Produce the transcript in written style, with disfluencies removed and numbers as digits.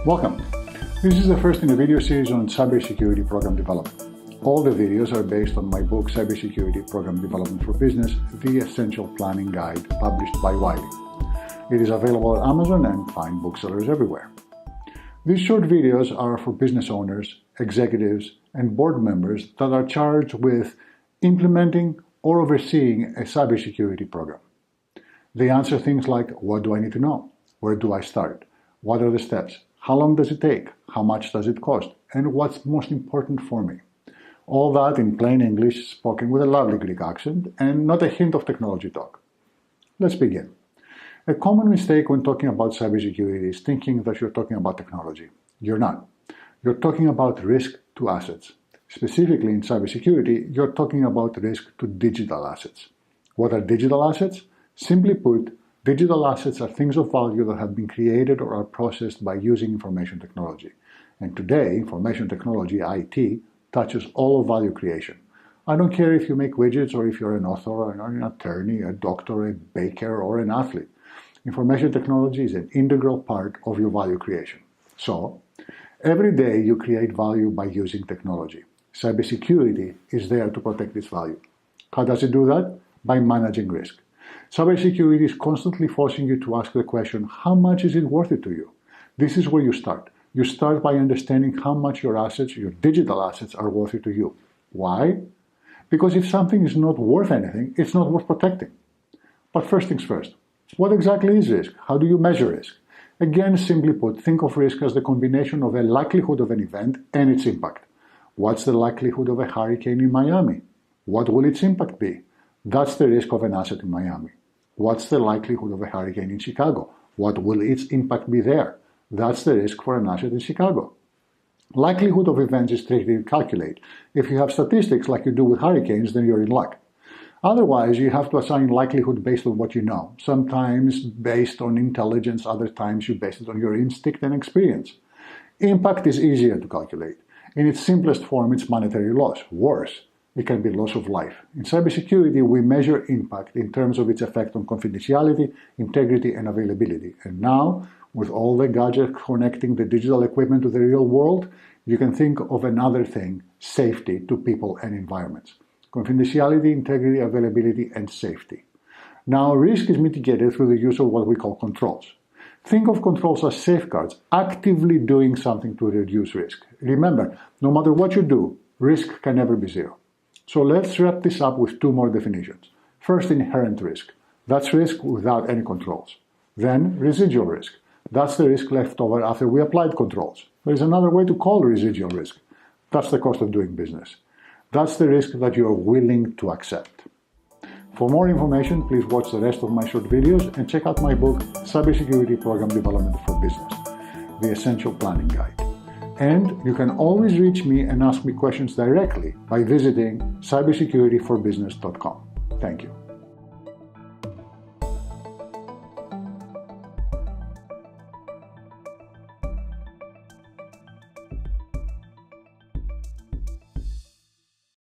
Welcome! This is the first in a video series on cybersecurity program development. All the videos are based on my book Cybersecurity Program Development for Business, The Essential Planning Guide, published by Wiley. It is available at Amazon and fine booksellers everywhere. These short videos are for business owners, executives, and board members that are charged with implementing or overseeing a cybersecurity program. They answer things like, what do I need to know? Where do I start? What are the steps? How long does it take? How much does it cost? And what's most important for me? All that in plain English, spoken with a lovely Greek accent and not a hint of technology talk. Let's begin. A common mistake when talking about cybersecurity is thinking that you're talking about technology. You're not. You're talking about risk to assets. Specifically in cybersecurity, you're talking about risk to digital assets. What are digital assets? Simply put, digital assets are things of value that have been created or are processed by using information technology. And today, information technology, IT, touches all of value creation. I don't care if you make widgets or if you're an author or an attorney, a doctor, a baker, or an athlete. Information technology is an integral part of your value creation. So, every day you create value by using technology. Cybersecurity is there to protect this value. How does it do that? By managing risk. Cybersecurity is constantly forcing you to ask the question, how much is it worth it to you? This is where you start. You start by understanding how much your assets, your digital assets, are worth it to you. Why? Because if something is not worth anything, it's not worth protecting. But first things first. What exactly is risk? How do you measure risk? Again, simply put, think of risk as the combination of a likelihood of an event and its impact. What's the likelihood of a hurricane in Miami? What will its impact be? That's the risk of an asset in Miami. What's the likelihood of a hurricane in Chicago? What will its impact be there? That's the risk for an asset in Chicago. Likelihood of events is tricky to calculate. If you have statistics like you do with hurricanes, then you're in luck. Otherwise, you have to assign likelihood based on what you know. Sometimes based on intelligence, other times you base it on your instinct and experience. Impact is easier to calculate. In its simplest form, it's monetary loss. Worse, it can be loss of life. In cybersecurity, we measure impact in terms of its effect on confidentiality, integrity, and availability. And now, with all the gadgets connecting the digital equipment to the real world, you can think of another thing, safety to people and environments. Confidentiality, integrity, availability, and safety. Now, risk is mitigated through the use of what we call controls. Think of controls as safeguards, actively doing something to reduce risk. Remember, no matter what you do, risk can never be zero. So let's wrap this up with two more definitions. First, inherent risk. That's risk without any controls. Then, residual risk. That's the risk left over after we applied controls. There is another way to call residual risk. That's the cost of doing business. That's the risk that you are willing to accept. For more information, please watch the rest of my short videos and check out my book, Cybersecurity Program Development for Business, The Essential Planning Guide. And you can always reach me and ask me questions directly by visiting cybersecurityforbusiness.com. Thank you.